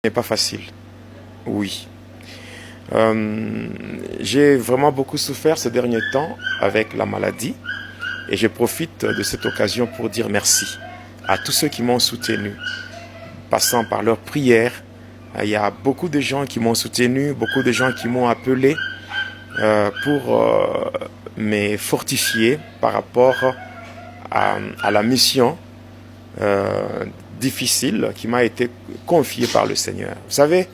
n'est pas facile. Oui. J'ai vraiment beaucoup souffert ces derniers temps avec la maladie et je profite de cette occasion pour dire merci à tous ceux qui m'ont soutenu, passant par leurs prières. Il y a beaucoup de gens qui m'ont soutenu, beaucoup de gens qui m'ont appelé pour me fortifier par rapport à la mission difficile qui m'a été confiée par le Seigneur. Vous savez,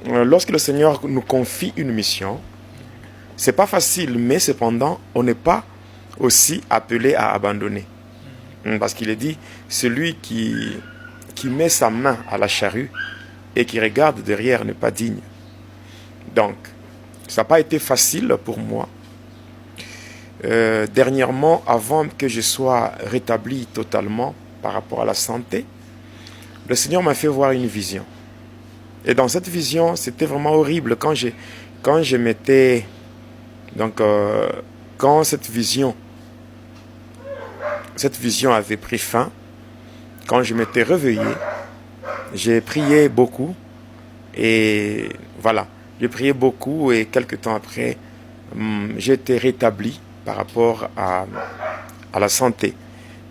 lorsque le Seigneur nous confie une mission, c'est pas facile, mais cependant, on n'est pas aussi appelé à abandonner. Parce qu'il est dit, celui qui met sa main à la charrue et qui regarde derrière n'est pas digne. Donc, ça n'a pas été facile pour moi. Dernièrement, avant que je sois rétabli totalement par rapport à la santé, le Seigneur m'a fait voir une vision. Et dans cette vision, c'était vraiment horrible quand je m'étais... Donc, quand cette vision avait pris fin, quand je m'étais réveillé, j'ai prié beaucoup. Et voilà, j'ai prié beaucoup et quelques temps après, j'ai été rétabli par rapport à la santé.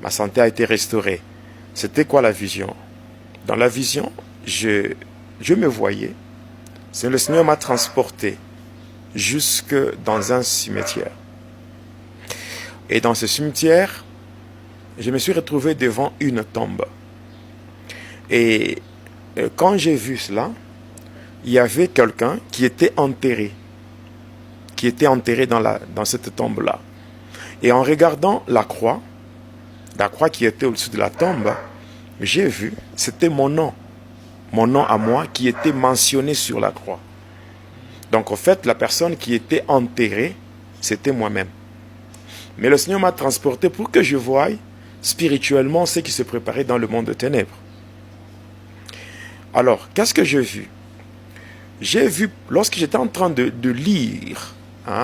Ma santé a été restaurée. C'était quoi la vision? Dans la vision, je me voyais. Le Seigneur m'a transporté jusque dans un cimetière. Et dans ce cimetière, je me suis retrouvé devant une tombe. Et quand j'ai vu cela, il y avait quelqu'un qui était enterré dans cette tombe-là. Et en regardant la croix qui était au-dessus de la tombe, j'ai vu, c'était mon nom à moi qui était mentionné sur la croix. Donc en fait, la personne qui était enterrée, c'était moi-même. Mais le Seigneur m'a transporté pour que je voie spirituellement ce qui se préparait dans le monde de ténèbres. Alors, qu'est-ce que j'ai vu? J'ai vu, lorsque j'étais en train de lire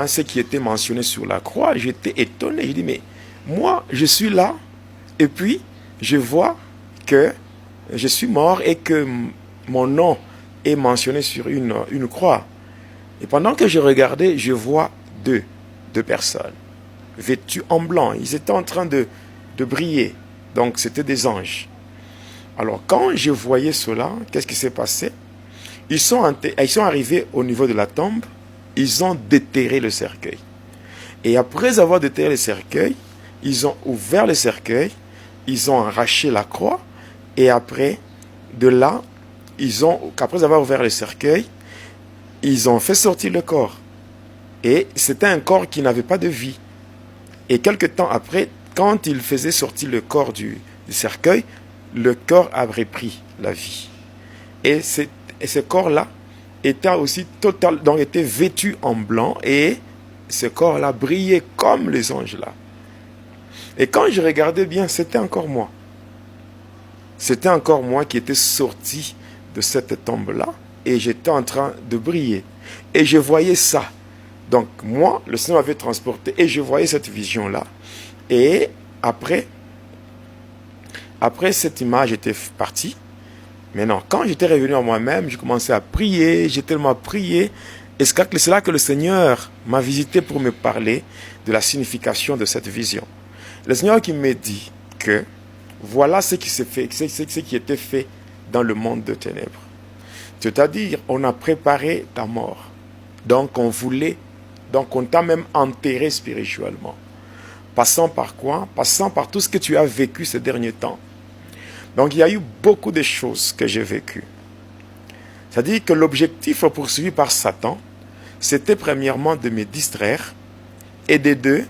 ce qui était mentionné sur la croix, j'étais étonné. Je dis, mais moi, je suis là, et puis je vois que je suis mort et que mon nom est mentionné sur une croix. Et pendant que je regardais, je vois deux personnes vêtues en blanc. Ils étaient en train de briller. Donc, c'était des anges. Alors, quand je voyais cela, qu'est-ce qui s'est passé? Ils sont arrivés au niveau de la tombe. Ils ont déterré le cercueil. Et après avoir déterré le cercueil, ils ont ouvert le cercueil. Ils ont arraché la croix. Et après, de là, après avoir ouvert le cercueil, ils ont fait sortir le corps. Et c'était un corps qui n'avait pas de vie. Et quelque temps après, quand ils faisaient sortir le corps du cercueil, le corps avait pris la vie. Et ce corps-là était aussi donc était vêtu en blanc et ce corps-là brillait comme les anges là. Et quand je regardais bien, c'était encore moi. C'était encore moi qui était sorti de cette tombe-là et j'étais en train de briller. Et je voyais ça. Donc moi, le Seigneur m'avait transporté et je voyais cette vision-là. Et après cette image était partie. Maintenant, quand j'étais revenu à moi-même, j'ai commencé à prier, j'ai tellement prié. Et c'est là que le Seigneur m'a visité pour me parler de la signification de cette vision. Le Seigneur qui me dit que voilà ce qui était fait dans le monde de ténèbres. C'est-à-dire, on a préparé ta mort. Donc on t'a même enterré spirituellement. Passant par quoi? Passant par tout ce que tu as vécu ces derniers temps. Donc il y a eu beaucoup de choses que j'ai vécues. C'est-à-dire que l'objectif poursuivi par Satan, c'était premièrement de me distraire et de deux,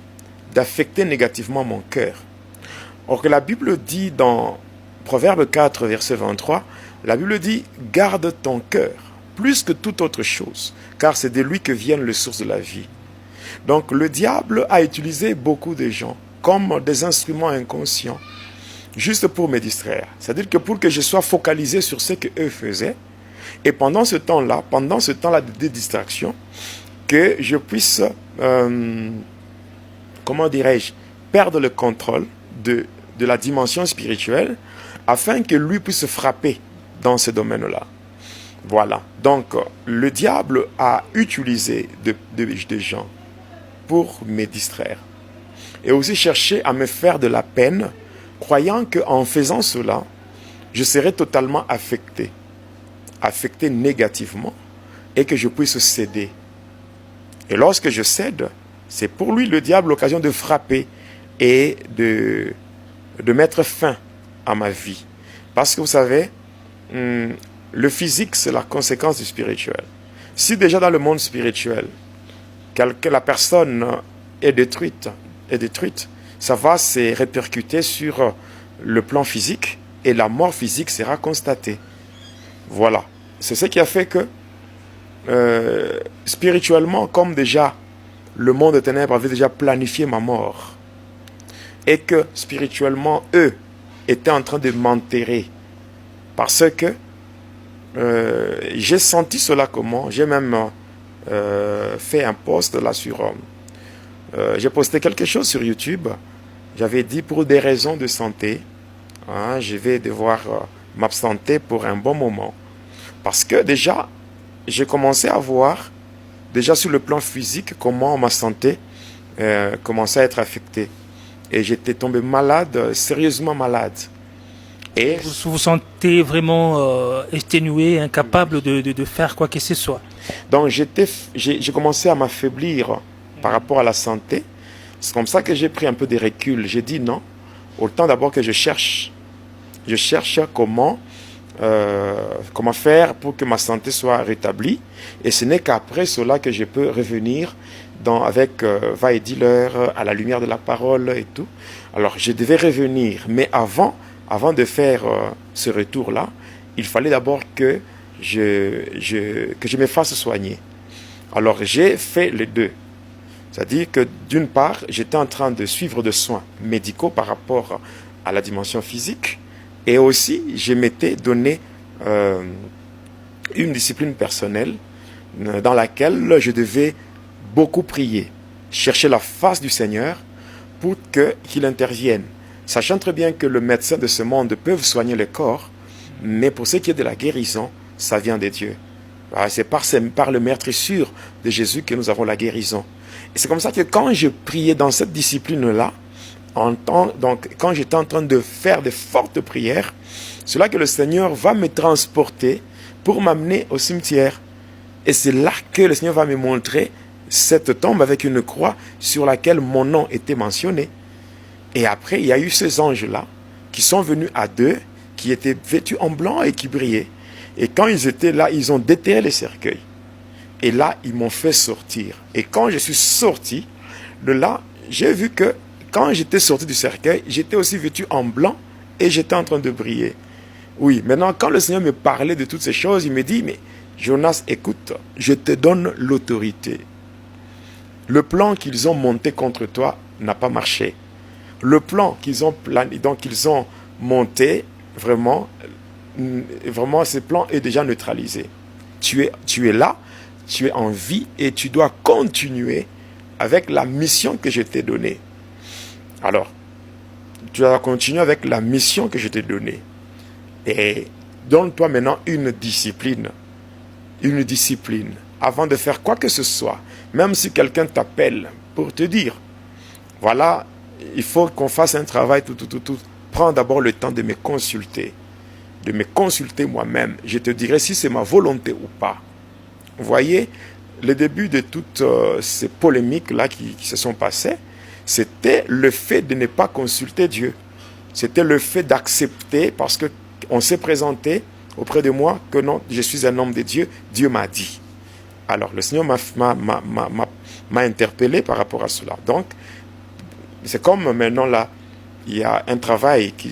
d'affecter négativement mon cœur. Or que la Bible dit dans Proverbe 4, verset 23, la Bible dit « Garde ton cœur plus que toute autre chose, car c'est de lui que viennent les sources de la vie. » Donc le diable a utilisé beaucoup de gens comme des instruments inconscients, juste pour me distraire. C'est-à-dire que pour que je sois focalisé sur ce qu'eux faisaient, et pendant ce temps-là de distraction, que je puisse, perdre le contrôle de la dimension spirituelle, afin que lui puisse frapper dans ce domaine-là. Voilà. Donc, le diable a utilisé des gens pour me distraire. Et aussi chercher à me faire de la peine, croyant qu'en faisant cela, je serais totalement affecté négativement, et que je puisse céder. Et lorsque je cède, c'est pour lui, le diable, l'occasion de frapper et de mettre fin à ma vie. Parce que vous savez, le physique, c'est la conséquence du spirituel. Si déjà dans le monde spirituel, la personne est détruite, ça va se répercuter sur le plan physique et la mort physique sera constatée. Voilà. C'est ce qui a fait que spirituellement, comme déjà le monde des ténèbres avait déjà planifié ma mort, et que spirituellement, eux étaient en train de m'enterrer, parce que j'ai senti cela comment, j'ai même fait un post là sur... j'ai posté quelque chose sur YouTube, j'avais dit pour des raisons de santé, je vais devoir m'absenter pour un bon moment. Parce que déjà, j'ai commencé à voir, déjà sur le plan physique, comment ma santé commençait à être affectée. Et j'étais tombé malade, sérieusement malade. Et Vous vous sentez vraiment exténué, incapable de faire quoi que ce soit. donc j'ai commencé à m'affaiblir par rapport à la santé. C'est comme ça que j'ai pris un peu de recul. J'ai dit non, autant d'abord que je cherche comment faire pour que ma santé soit rétablie. Et ce n'est qu'après cela que je peux revenir avec va-et-dire à la lumière de la parole et tout. Alors je devais revenir, mais avant de faire ce retour-là, il fallait d'abord que je me fasse soigner. Alors j'ai fait les deux. C'est-à-dire que d'une part, j'étais en train de suivre des soins médicaux par rapport à la dimension physique, et aussi je m'étais donné une discipline personnelle dans laquelle je devais beaucoup prier, chercher la face du Seigneur pour qu'il intervienne. Sachant très bien que le médecin de ce monde peut soigner le corps, mais pour ce qui est de la guérison, ça vient de Dieu. C'est par le meurtrissure de Jésus que nous avons la guérison. Et c'est comme ça que quand je priais dans cette discipline-là, donc quand j'étais en train de faire de fortes prières, c'est là que le Seigneur va me transporter pour m'amener au cimetière. Et c'est là que le Seigneur va me montrer cette tombe avec une croix sur laquelle mon nom était mentionné. Et après, il y a eu ces anges-là qui sont venus à deux, qui étaient vêtus en blanc et qui brillaient. Et quand ils étaient là, ils ont déterré les cercueils. Et là, ils m'ont fait sortir. Et quand je suis sorti de là, j'ai vu que quand j'étais sorti du cercueil, j'étais aussi vêtu en blanc et j'étais en train de briller. Oui, maintenant, quand le Seigneur me parlait de toutes ces choses, il me dit, mais Jonas, écoute, je te donne l'autorité. Le plan qu'ils ont monté contre toi n'a pas marché. Le plan qu'ils ont plané, donc ils ont monté, vraiment, ce plan est déjà neutralisé. Tu es là, tu es en vie et tu dois continuer avec la mission que je t'ai donnée. Alors, tu dois continuer avec la mission que je t'ai donnée. Et donne-toi maintenant une discipline. Une discipline. Avant de faire quoi que ce soit, même si quelqu'un t'appelle pour te dire, voilà, il faut qu'on fasse un travail, prends d'abord le temps de me consulter moi-même. Je te dirai si c'est ma volonté ou pas. Vous voyez, le début de toutes ces polémiques-là qui se sont passées, c'était le fait de ne pas consulter Dieu. C'était le fait d'accepter, parce qu'on s'est présenté auprès de moi que non, je suis un homme de Dieu, Dieu m'a dit. Alors, le Seigneur m'a interpellé par rapport à cela. Donc, c'est comme maintenant là, il y a un travail que